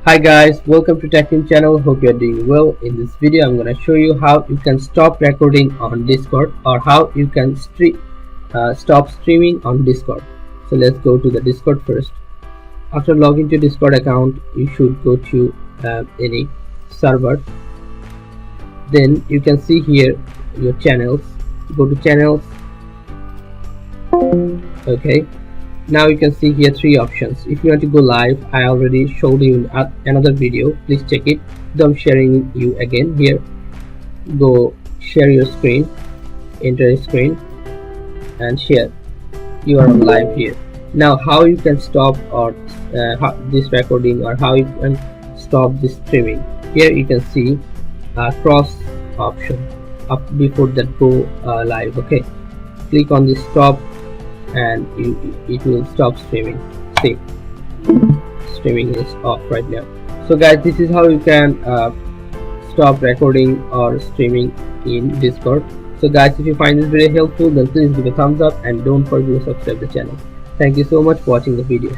Hi guys, welcome to TechTeam channel. Hope you are doing well. In this video, I'm going to show you how you can stop recording on Discord or how you can stop streaming on Discord. So let's go to the Discord first. After logging to Discord account, you should go to any server. Then you can see here your channels. Go to channels. Okay. Now you can see here three options. If you want to go live, I already showed you in another video. Please check it. Though I'm sharing you again here. Go share your screen, enter a screen and share. You are on live here. Now how you can stop or this recording or how you can stop this streaming. Here you can see a cross option up before that go live. Okay, click on this stop and it will stop streaming. See, streaming is off right now. So guys, this is how you can stop recording or streaming in Discord. So guys, if you find this video helpful, then please give a thumbs up and don't forget to subscribe the channel. Thank you so much for watching the video.